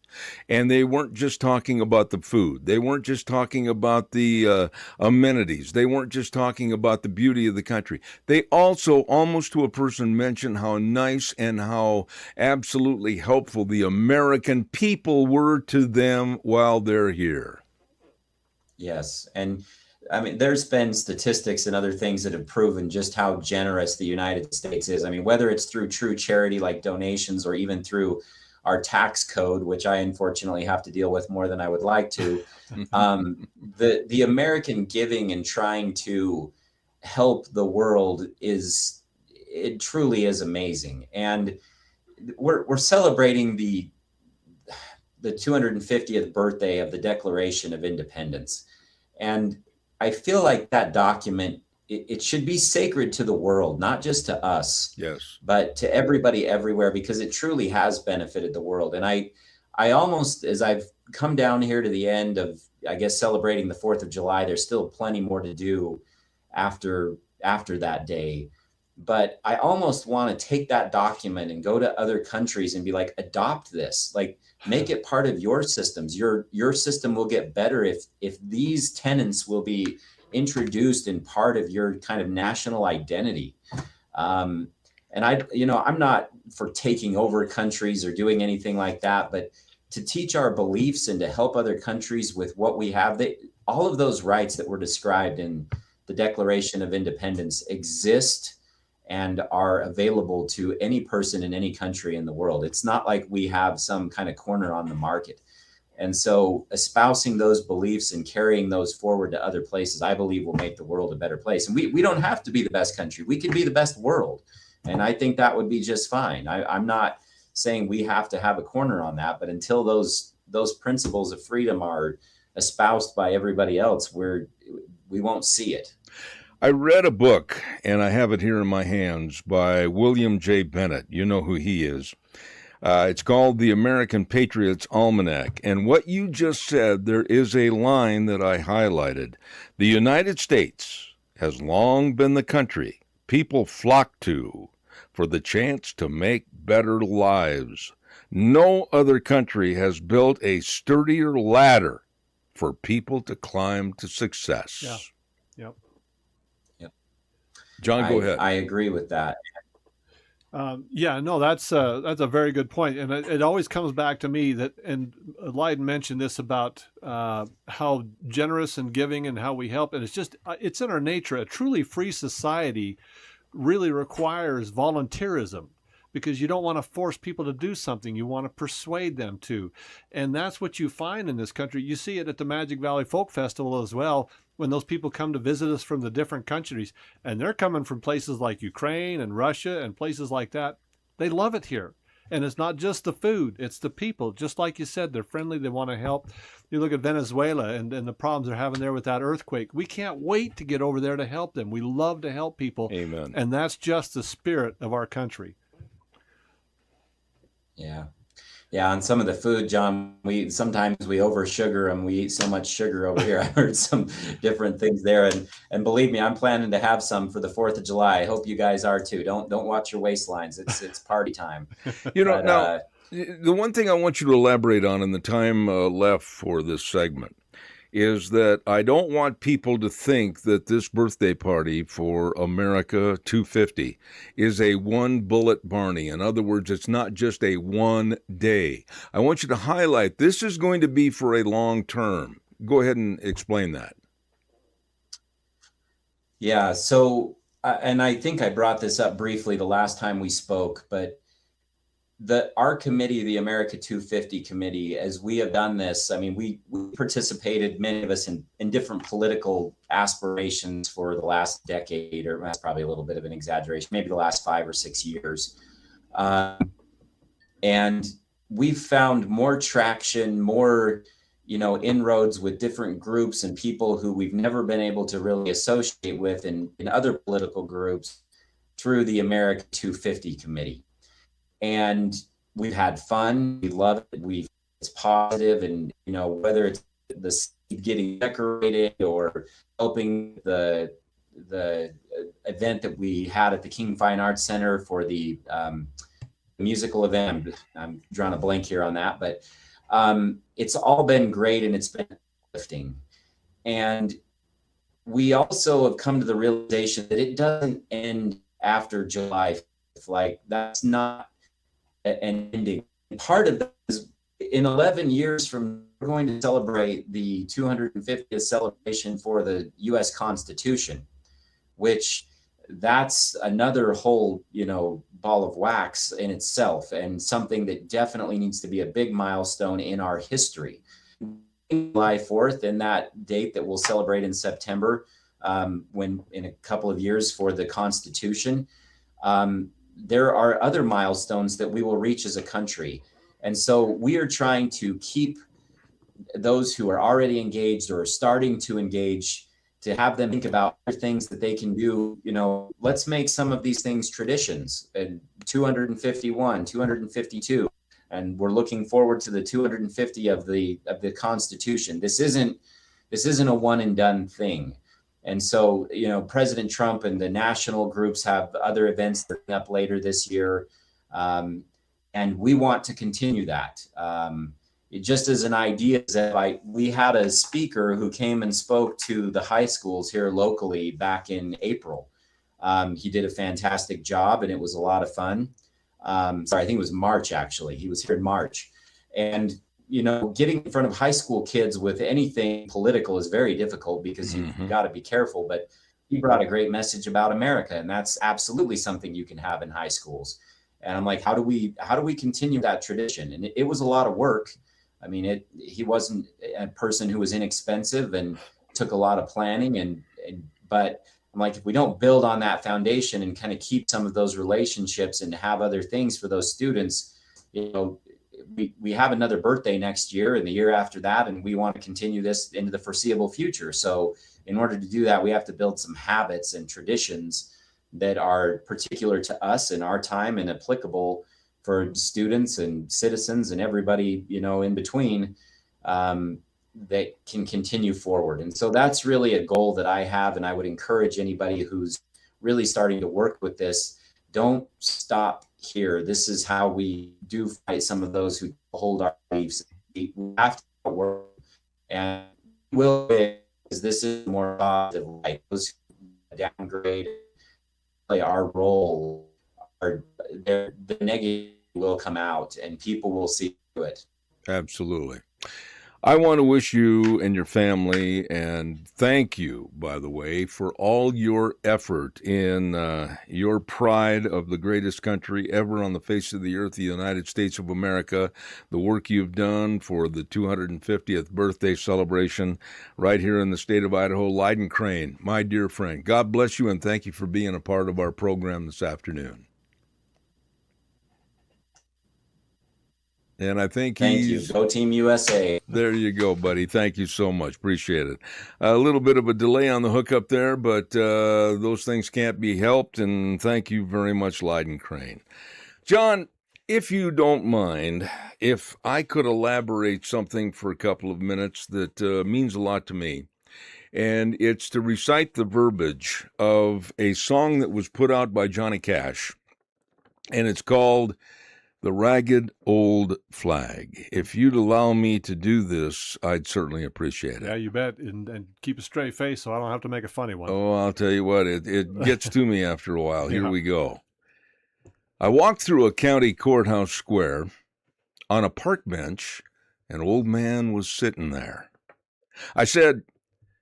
Speaker 2: and they weren't just talking about the food. They weren't just talking about the amenities. They weren't just talking about the beauty of the country. They also, almost to a person, mentioned how nice and how absolutely helpful the American people were to them while they're here.
Speaker 4: Yes, and I mean, there's been statistics and other things that have proven just how generous the United States is. I mean, whether it's through true charity like donations, or even through our tax code, which I unfortunately have to deal with more than I would like to, the American giving and trying to help the world it truly is amazing. And we're celebrating the 250th birthday of the Declaration of Independence. And I feel like that document, it should be sacred to the world, not just to us,
Speaker 2: yes,
Speaker 4: but to everybody everywhere, because it truly has benefited the world. And I almost, as I've come down here to the end of, I guess, celebrating the 4th of July, there's still plenty more to do after that day. But I almost want to take that document and go to other countries and be like, adopt this, like, make it part of your systems. Your system will get better if these tenets will be introduced in part of your kind of national identity. And I'm not for taking over countries or doing anything like that, but to teach our beliefs and to help other countries with what we have, all of those rights that were described in the Declaration of Independence exist and are available to any person in any country in the world. It's not like we have some kind of corner on the market. And so espousing those beliefs and carrying those forward to other places, I believe, will make the world a better place. And we don't have to be the best country. We can be the best world. And I think that would be just fine. I'm not saying we have to have a corner on that, but until those principles of freedom are espoused by everybody else, we won't see it.
Speaker 2: I read a book, and I have it here in my hands, by William J. Bennett. You know who he is. It's called the American Patriots Almanac. And what you just said, there is a line that I highlighted. The United States has long been the country people flock to for the chance to make better lives. No other country has built a sturdier ladder for people to climb to success.
Speaker 1: Yeah. Yep.
Speaker 4: Yep.
Speaker 2: John, go ahead.
Speaker 4: I agree with that.
Speaker 1: Yeah, no, that's a very good point, and it always comes back to me that, and Lydon mentioned this about how generous and giving and how we help, and it's in our nature. A truly free society really requires volunteerism, because you don't want to force people to do something. You want to persuade them to, and that's what you find in this country. You see it at the Magic Valley Folk Festival as well, when those people come to visit us from the different countries, and they're coming from places like Ukraine and Russia and places like that. They love it here. And it's not just the food, it's the people. Just like you said, they're friendly, they want to help. You look at Venezuela and the problems they're having there with that earthquake. We can't wait to get over there to help them. We love to help people.
Speaker 2: Amen.
Speaker 1: And that's just the spirit of our country.
Speaker 4: Yeah. Yeah, on some of the food, John, sometimes we over sugar them. We eat so much sugar over here. I heard some different things there, and believe me, I'm planning to have some for the 4th of July. I hope you guys are too. Don't watch your waistlines. It's party time.
Speaker 2: Now, the one thing I want you to elaborate on in the time left for this segment is that I don't want people to think that this birthday party for America 250 is a one bullet Barney. In other words, it's not just a one day. I want you to highlight this is going to be for a long term. Go ahead and explain that.
Speaker 4: Yeah. So, and I think I brought this up briefly the last time we spoke, but our committee, the America 250 committee, as we have done this, I mean, we participated, many of us, in different political aspirations for the last decade, or that's probably a little bit of an exaggeration, maybe the last 5 or 6 years. And we've found more traction, more, inroads with different groups and people who we've never been able to really associate with in other political groups through the America 250 committee. And we've had fun. We love it. It's positive, and whether it's the seed getting decorated or helping the event that we had at the King Fine Arts Center for the musical event. I'm drawing a blank here on that, but it's all been great, and it's been uplifting. And we also have come to the realization that it doesn't end after July 5th. Like, that's not an ending. Part of that is in 11 years from, we're going to celebrate the 250th celebration for the U.S. Constitution, which that's another whole, ball of wax in itself, and something that definitely needs to be a big milestone in our history. July 4th, and that date that we'll celebrate in September, when in a couple of years for the Constitution, there are other milestones that we will reach as a country. And so we are trying to keep those who are already engaged or starting to engage, to have them think about other things that they can do. Let's make some of these things traditions. And 251, 252, and we're looking forward to the 250 of the Constitution. This isn't a one and done thing. And so, President Trump and the national groups have other events that are up later this year. And we want to continue that. Just as an idea, we had a speaker who came and spoke to the high schools here locally back in April. He did a fantastic job, and it was a lot of fun. I think it was March, actually. He was here in March. And getting in front of high school kids with anything political is very difficult, because you've got to be careful. But he brought a great message about America, and that's absolutely something you can have in high schools. And I'm like, how do we continue that tradition? And it was a lot of work. I mean, he wasn't a person who was inexpensive and took a lot of planning, but I'm like, if we don't build on that foundation and kind of keep some of those relationships and have other things for those students, we have another birthday next year and the year after that, and we want to continue this into the foreseeable future. So in order to do that, we have to build some habits and traditions that are particular to us in our time and applicable for students and citizens and everybody, in between, that can continue forward. And so that's really a goal that I have. And I would encourage anybody who's really starting to work with this, don't stop here. This is how we do fight some of those who hold our beliefs. We have to work, and will, because this is more positive light. Those who downgrade, play our role, the negative will come out and people will see it.
Speaker 2: Absolutely. I want to wish you and your family, and thank you, by the way, for all your effort in your pride of the greatest country ever on the face of the earth, the United States of America, the work you've done for the 250th birthday celebration right here in the state of Idaho. Lydon Crane, my dear friend, God bless you, and thank you for being a part of our program this afternoon. And I think
Speaker 4: Thank you. Go Team USA.
Speaker 2: There you go, buddy. Thank you so much. Appreciate it. A little bit of a delay on the hookup there, but those things can't be helped. And thank you very much, Lydon Crane. John, if you don't mind, if I could elaborate something for a couple of minutes that means a lot to me. And it's to recite the verbiage of a song that was put out by Johnny Cash. And it's called The Ragged Old Flag. If you'd allow me to do this, I'd certainly appreciate it.
Speaker 1: Yeah, you bet. And keep a straight face so I don't have to make a funny one.
Speaker 2: Oh, I'll tell you what, it gets to me after a while. Here
Speaker 1: Yeah.
Speaker 2: we go. I walked through a county courthouse square. On a park bench, an old man was sitting there. I said,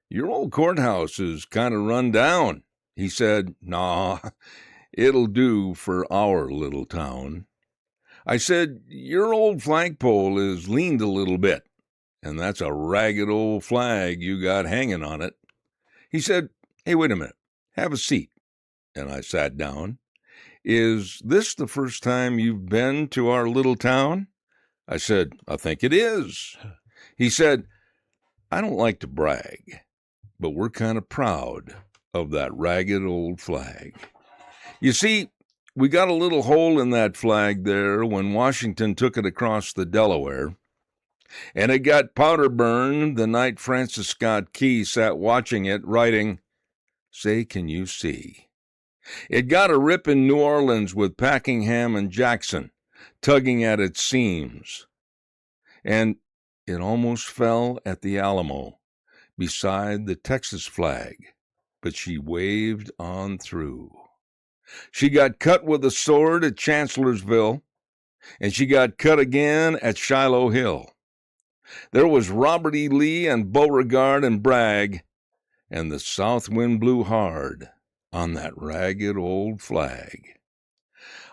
Speaker 2: "Your old courthouse is kind of run down." He said, "Nah, it'll do for our little town." I said, "Your old flagpole is leaned a little bit, and that's a ragged old flag you got hanging on it." He said, "Hey, wait a minute. Have a seat." And I sat down. "Is this the first time you've been to our little town?" I said, "I think it is." He said, "I don't like to brag, but we're kind of proud of that ragged old flag. You see, we got a little hole in that flag there when Washington took it across the Delaware, and it got powder burned the night Francis Scott Key sat watching it, writing, 'Say, can you see?' It got a rip in New Orleans with Packingham and Jackson tugging at its seams, and it almost fell at the Alamo beside the Texas flag, but she waved on through. She got cut with a sword at Chancellorsville, and she got cut again at Shiloh Hill. There was Robert E. Lee and Beauregard and Bragg, and the south wind blew hard on that ragged old flag.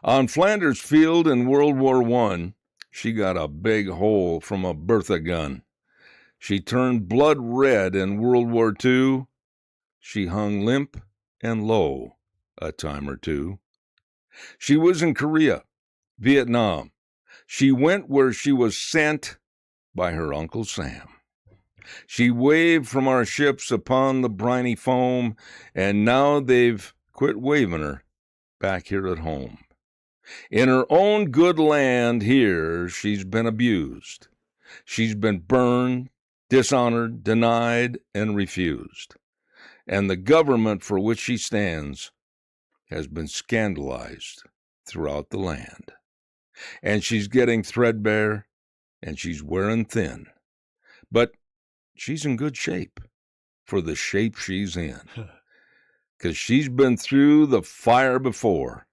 Speaker 2: On Flanders Field in World War I, she got a big hole from a Bertha gun. She turned blood red in World War II. She hung limp and low a time or two. She was in Korea, Vietnam. She went where she was sent by her Uncle Sam. She waved from our ships upon the briny foam, and now they've quit waving her back here at home. In her own good land here, she's been abused. She's been burned, dishonored, denied, and refused. And the government for which she stands has been scandalized throughout the land. And she's getting threadbare, and she's wearing thin. But she's in good shape for the shape she's in, because she's been through the fire before,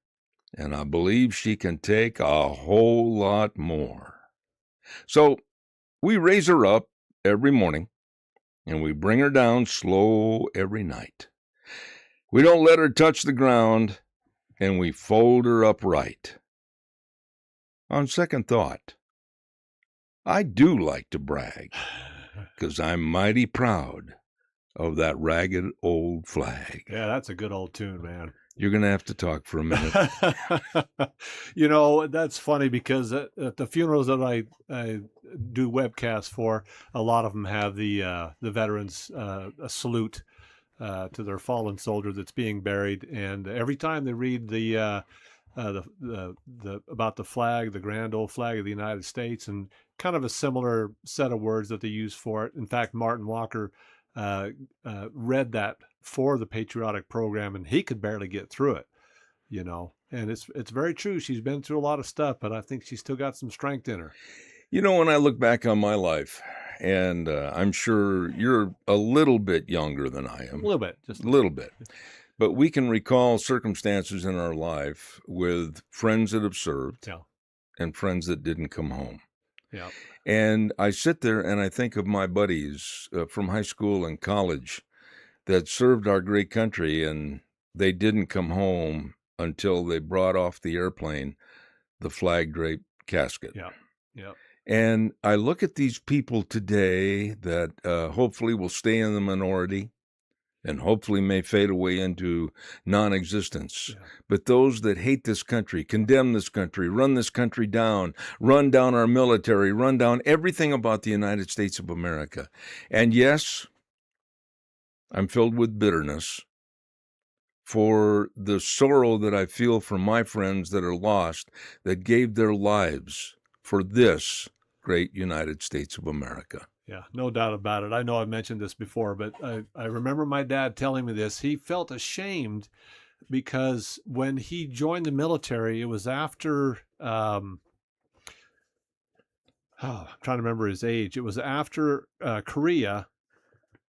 Speaker 2: and I believe she can take a whole lot more. So we raise her up every morning, and we bring her down slow every night. We don't let her touch the ground, and we fold her upright. On second thought, I do like to brag, 'cause I'm mighty proud of that ragged old flag.
Speaker 1: Yeah, that's a good old tune, man.
Speaker 2: You're going to have to talk for a minute.
Speaker 1: That's funny because at the funerals that I do webcasts for, a lot of them have the veterans a salute to their fallen soldier that's being buried, and every time they read the the about the flag, the grand old flag of the United States, and kind of a similar set of words that they use for it. In fact, Martin Walker read that for the patriotic program, and he could barely get through it, you know. And it's very true. She's been through a lot of stuff, but I think she's still got some strength in her.
Speaker 2: You know, when I look back on my life, and I'm sure you're a little bit younger than I am.
Speaker 1: A little bit, just
Speaker 2: a little bit. But we can recall circumstances in our life with friends that have served
Speaker 1: Yeah.
Speaker 2: and friends that didn't come home.
Speaker 1: Yeah.
Speaker 2: And I sit there and I think of my buddies from high school and college that served our great country, and they didn't come home until they brought off the airplane the flag-draped casket.
Speaker 1: Yeah. Yeah.
Speaker 2: And I look at these people today that hopefully will stay in the minority and hopefully may fade away into non-existence.
Speaker 1: Yeah.
Speaker 2: But those that hate this country, condemn this country, run this country down, run down our military, run down everything about the United States of America. And yes, I'm filled with bitterness for the sorrow that I feel for my friends that are lost, that gave their lives for this great United States of America.
Speaker 1: Yeah, no doubt about it. I know I've mentioned this before, but I remember my dad telling me this. He felt ashamed because when he joined the military, it was after, I'm trying to remember his age. It was after Korea.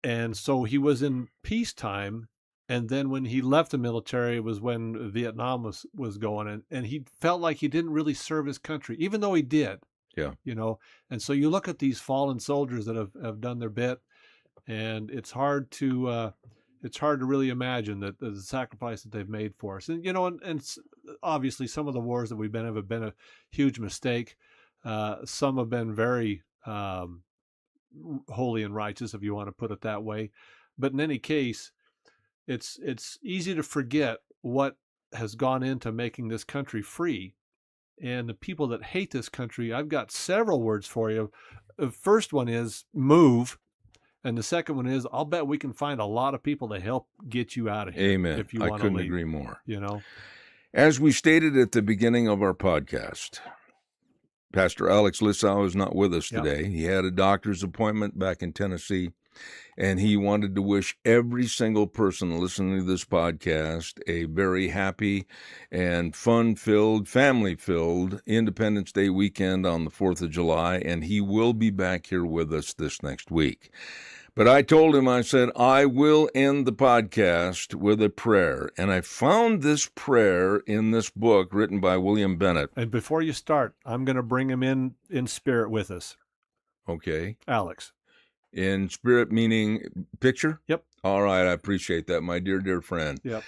Speaker 1: And so he was in peacetime. And then when he left the military, it was when Vietnam was going. And he felt like he didn't really serve his country, even though he did.
Speaker 2: Yeah.
Speaker 1: You know, and so you look at these fallen soldiers that have done their bit, and it's hard to really imagine that the sacrifice that they've made for us. And, you know, and obviously some of the wars that we've been in have been a huge mistake. Some have been very holy and righteous, if you want to put it that way. But in any case, it's easy to forget what has gone into making this country free. And the people that hate this country, I've got several words for you. The first one is move. And the second one is, I'll bet we can find a lot of people to help get you out of here.
Speaker 2: Amen.
Speaker 1: If you
Speaker 2: I
Speaker 1: want
Speaker 2: couldn't
Speaker 1: to leave,
Speaker 2: agree more.
Speaker 1: you know.
Speaker 2: As we stated at the beginning of our podcast, Pastor Alex Lissow is not with us today. He had a doctor's appointment back in Tennessee, and he wanted to wish every single person listening to this podcast a very happy and fun-filled, family-filled Independence Day weekend on the 4th of July, and he will be back here with us this next week. But I told him, I said, I will end the podcast with a prayer. And I found this prayer in this book written by William Bennett.
Speaker 1: And before you start, I'm going to bring him in spirit with us.
Speaker 2: Okay.
Speaker 1: Alex.
Speaker 2: In spirit meaning picture?
Speaker 1: Yep.
Speaker 2: All right. I appreciate that, my dear, dear friend.
Speaker 1: Yep.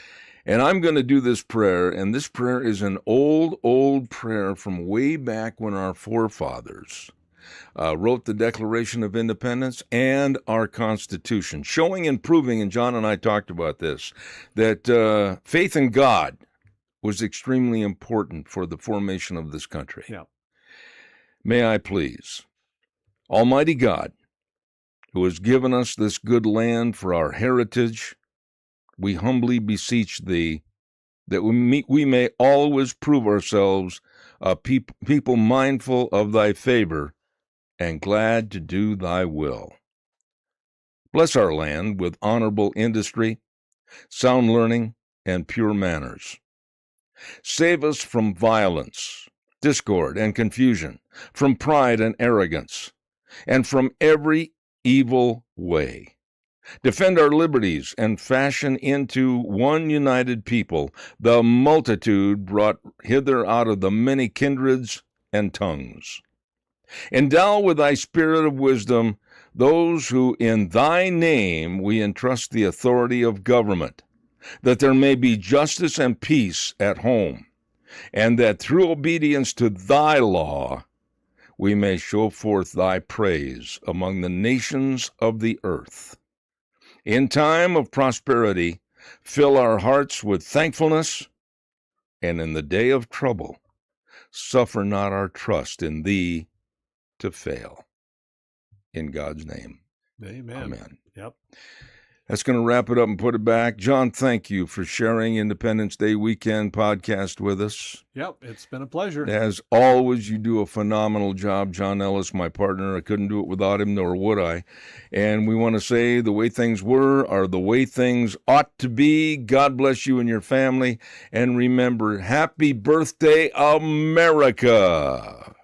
Speaker 2: And I'm going to do this prayer. And this prayer is an old prayer from way back when our forefathers wrote the Declaration of Independence and our Constitution, showing and proving, and John and I talked about this, that faith in God was extremely important for the formation of this country.
Speaker 1: Yeah.
Speaker 2: May I please, Almighty God, who has given us this good land for our heritage, we humbly beseech Thee that we may always prove ourselves a people mindful of Thy favor and glad to do Thy will. Bless our land with honorable industry, sound learning, and pure manners. Save us from violence, discord, and confusion, from pride and arrogance, and from every evil way. Defend our liberties and fashion into one united people the multitude brought hither out of the many kindreds and tongues. Endow with Thy spirit of wisdom those who in Thy name we entrust the authority of government, that there may be justice and peace at home, and that through obedience to Thy law we may show forth Thy praise among the nations of the earth. In time of prosperity, fill our hearts with thankfulness, and in the day of trouble, suffer not our trust in Thee to fail. In God's name.
Speaker 1: Amen.
Speaker 2: Amen.
Speaker 1: Yep.
Speaker 2: That's going to wrap it up and put it back. John, thank you for sharing Independence Day weekend podcast with us.
Speaker 1: Yep, it's been a pleasure.
Speaker 2: As always, you do a phenomenal job. John Ellis, my partner. I couldn't do it without him, nor would I. And we want to say the way things were are the way things ought to be. God bless you and your family. And remember, happy birthday, America.